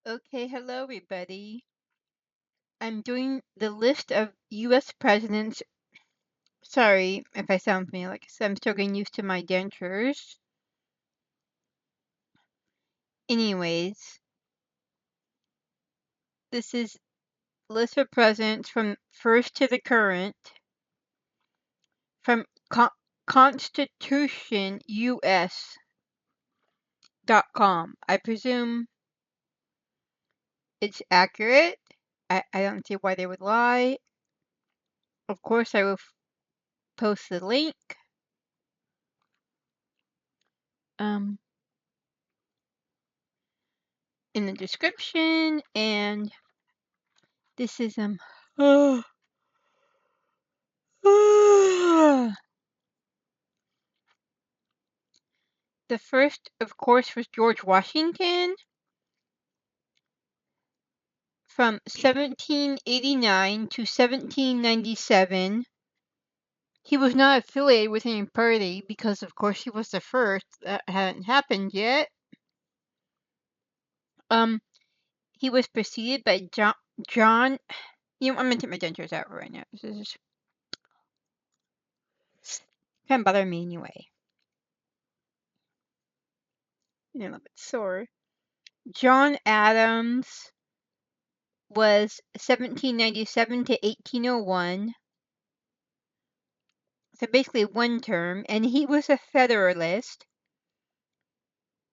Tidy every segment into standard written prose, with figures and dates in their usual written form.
Okay, hello everybody. I'm doing the list of US presidents. Sorry if I sound funny, like I said, I'm still getting used to my dentures. Anyways, this is list of presidents from first to the current from constitutionus.com. I presume it's accurate. I don't see why they would lie. Of course, I will post the link. Um, in the description, and this is the first, of course, was George Washington from 1789 to 1797. He was not affiliated with any party because, of course, he was the first. That hadn't happened yet. Um, he was preceded by John. I'm gonna take my dentures out right now. This is kind of bother me anyway. A little bit sore. John Adams was 1797 to 1801. So basically one term, and he was a Federalist.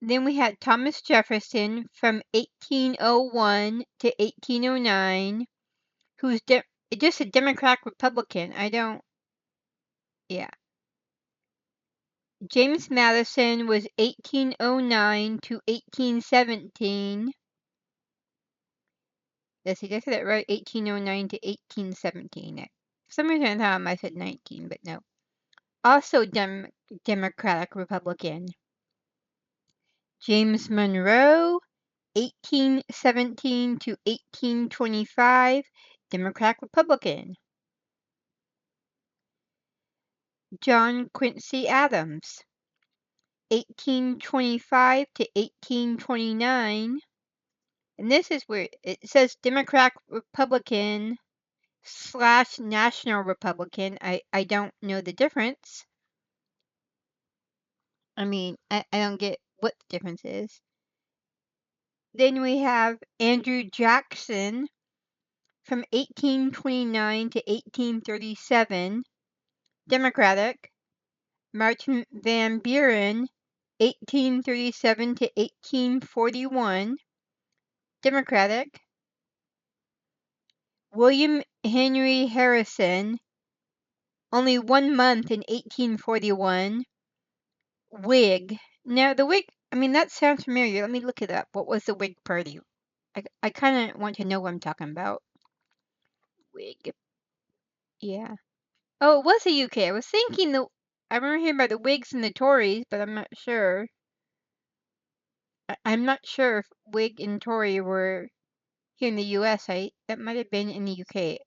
Then we had Thomas Jefferson from 1801 to 1809, who's just a Democrat Republican. Yeah. James Madison was 1809 to 1817. Let's see, did I say that right? 1809 to 1817. For some reason I thought I said 19, but no. Also Democratic Republican. James Monroe, 1817 to 1825, Democratic Republican. John Quincy Adams, 1825 to 1829. And this is where it says Democratic Republican / National Republican. I don't know the difference. I don't get what the difference is. Then we have Andrew Jackson from 1829 to 1837, Democratic. Martin Van Buren, 1837 to 1841, Democratic. William Henry Harrison, only 1 month in 1841, Whig. Now, the Whig, that sounds familiar. Let me look it up. What was the Whig Party? I kind of want to know what I'm talking about. Whig. Yeah. Oh, it was the UK. I was thinking I remember hearing about the Whigs and the Tories, but I'm not sure. I'm not sure if Whig and Tory were here in the US. That might have been in the UK.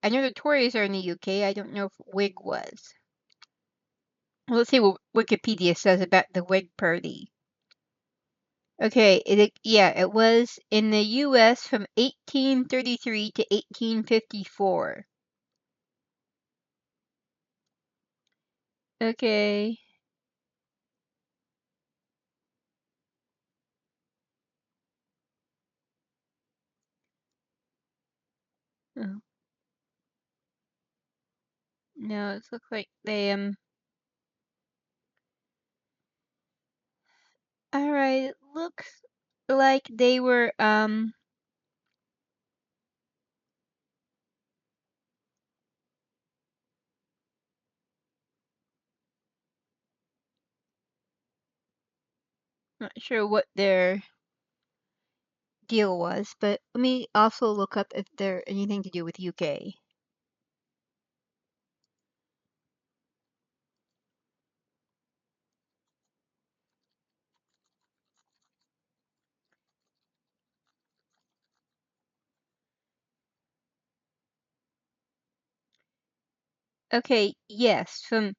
I know the Tories are in the UK. I don't know if Whig was. Well, let's see what Wikipedia says about the Whig Party. Okay, it was in the US from 1833 to 1854. Okay. Oh. No, it looks like they all right, looks like they were not sure what their deal was, but let me also look up if they're anything to do with UK. Okay, yes, from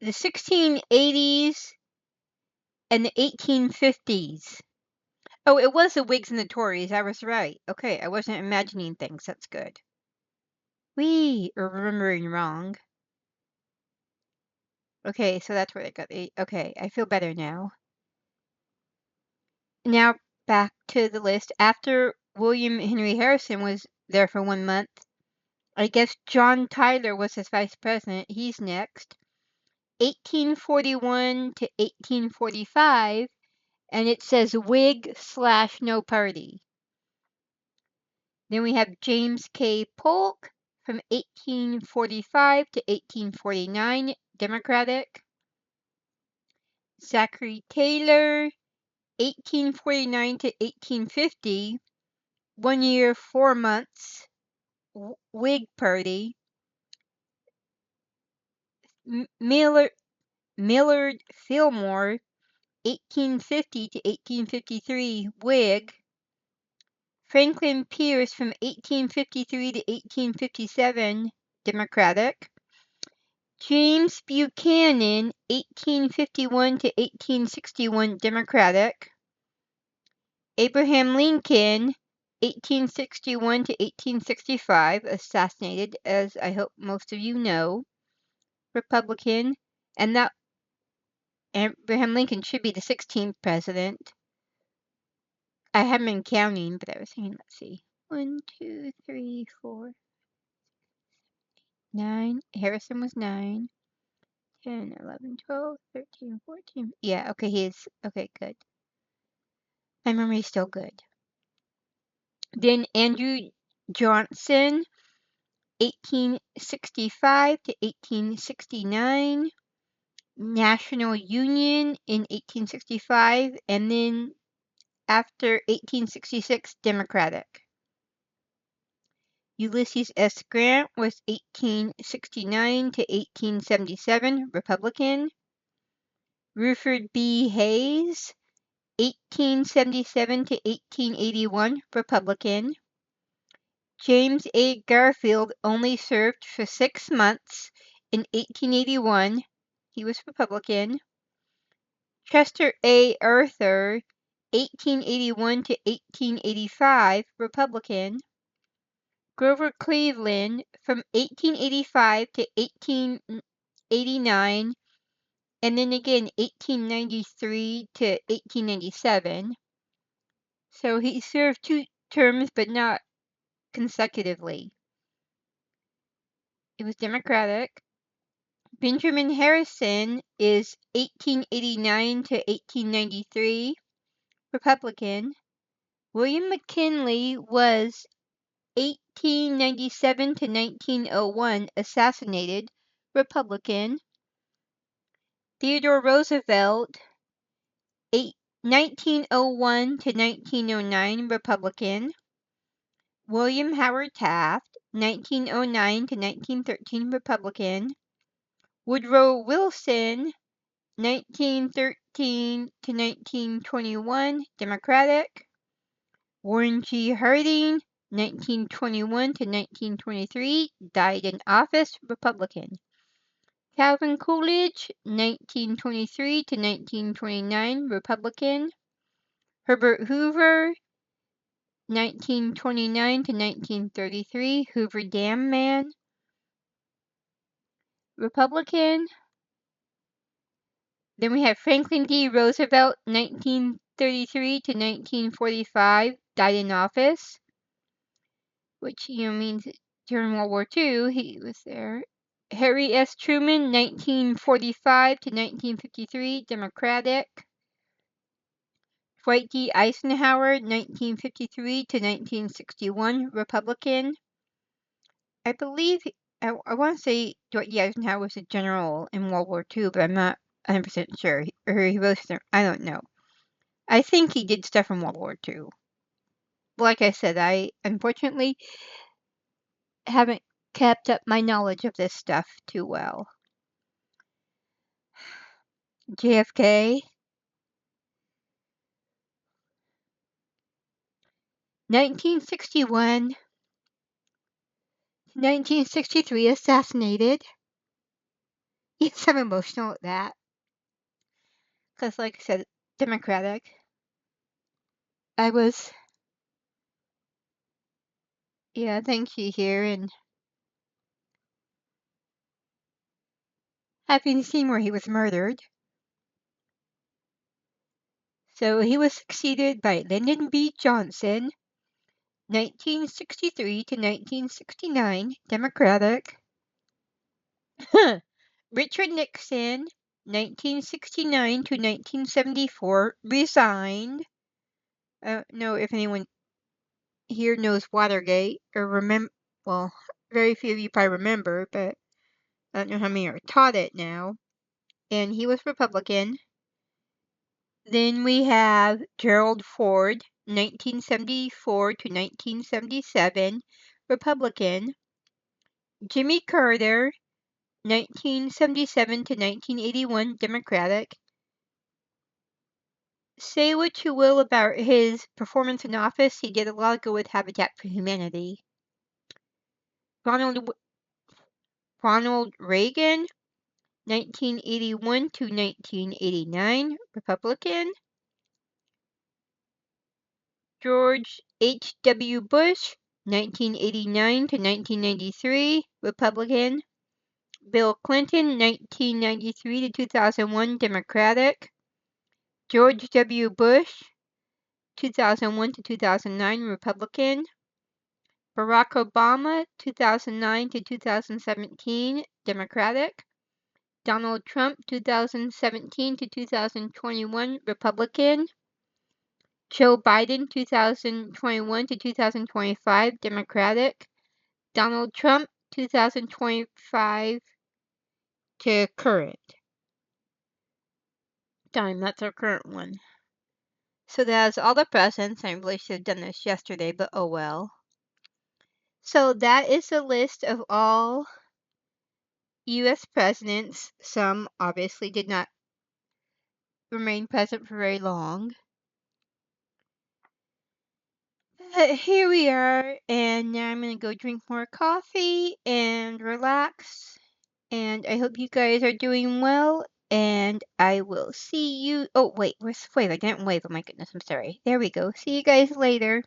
the 1680s and the 1850s. Oh, it was the Whigs and the Tories. I was right. Okay, I wasn't imagining things. That's good. We are remembering wrong. Okay, so that's where they got the. Okay, I feel better now. Now back to the list. After William Henry Harrison was there for 1 month, I guess John Tyler was his vice president. He's next. 1841 to 1845, and it says Whig/No Party. Then we have James K. Polk from 1845 to 1849, Democratic. Zachary Taylor, 1849 to 1850, 1 year, 4 months, Whig Party. Millard Fillmore, 1850 to 1853, Whig. Franklin Pierce from 1853 to 1857, Democratic. James Buchanan, 1851 to 1861, Democratic. Abraham Lincoln, 1861 to 1865, assassinated, as I hope most of you know, Republican. And that Abraham Lincoln should be the 16th president. I haven't been counting, but I was saying, let's see. 1, 2, 3, 4, 9. Harrison was 9. 10, 11, 12, 13, 14. Yeah, okay, he's okay, good. My memory's still good. Then Andrew Johnson, 1865 to 1869. National Union in 1865, and then after 1866, Democratic. Ulysses S. Grant was 1869 to 1877, Republican. Rutherford B. Hayes, 1877 to 1881, Republican. James A. Garfield only served for 6 months in 1881. He was Republican. Chester A. Arthur, 1881 to 1885, Republican. Grover Cleveland from 1885 to 1889, and then again 1893 to 1897. So he served 2 terms, but not consecutively. It was Democratic. Benjamin Harrison is 1889 to 1893, Republican. William McKinley was 1897 to 1901, assassinated, Republican. Theodore Roosevelt, 1901 to 1909, Republican. William Howard Taft, 1909 to 1913, Republican. Woodrow Wilson, 1913 to 1921, Democratic. Warren G. Harding, 1921 to 1923, died in office, Republican. Calvin Coolidge, 1923 to 1929, Republican. Herbert Hoover, 1929 to 1933, Hoover Dam Man, Republican. Then we have Franklin D. Roosevelt, 1933 to 1945, died in office, which means during World War II he was there. Harry S. Truman, 1945 to 1953, Democratic. Dwight D. Eisenhower, 1953 to 1961, Republican. I believe, I want to say Dwight D. Eisenhower was a general in World War II, but I'm not 100% sure. Or he was, I don't know. I think he did stuff in World War II. Like I said, I unfortunately haven't kept up my knowledge of this stuff too well. JFK, 1961 to 1963, assassinated. Yes, I'm emotional at that. Because, like I said, Democratic. I was, yeah, I think she here, and having seen where he was murdered. So he was succeeded by Lyndon B. Johnson, 1963 to 1969, Democratic. Richard Nixon, 1969 to 1974, resigned. I don't know if anyone here knows Watergate or remember. Well, very few of you probably remember, but I don't know how many are taught it now. And he was Republican. Then we have Gerald Ford, 1974 to 1977, Republican. Jimmy Carter, 1977 to 1981, Democratic. Say what you will about his performance in office, he did a lot of good with Habitat for Humanity. Ronald Reagan, 1981 to 1989, Republican. George H.W. Bush, 1989 to 1993, Republican. Bill Clinton, 1993 to 2001, Democratic. George W. Bush, 2001 to 2009, Republican. Barack Obama, 2009 to 2017, Democratic. Donald Trump, 2017 to 2021, Republican. Joe Biden, 2021 to 2025, Democratic. Donald Trump, 2025 to current. Time, that's our current one. So that's all the presidents. I really should have done this yesterday, but oh well. So that is a list of all U.S. presidents. Some obviously did not remain president for very long. But here we are, and now I'm going to go drink more coffee and relax. And I hope you guys are doing well, and I will see you. Oh, wait, where's wave? I didn't wave. Oh my goodness, I'm sorry. There we go. See you guys later.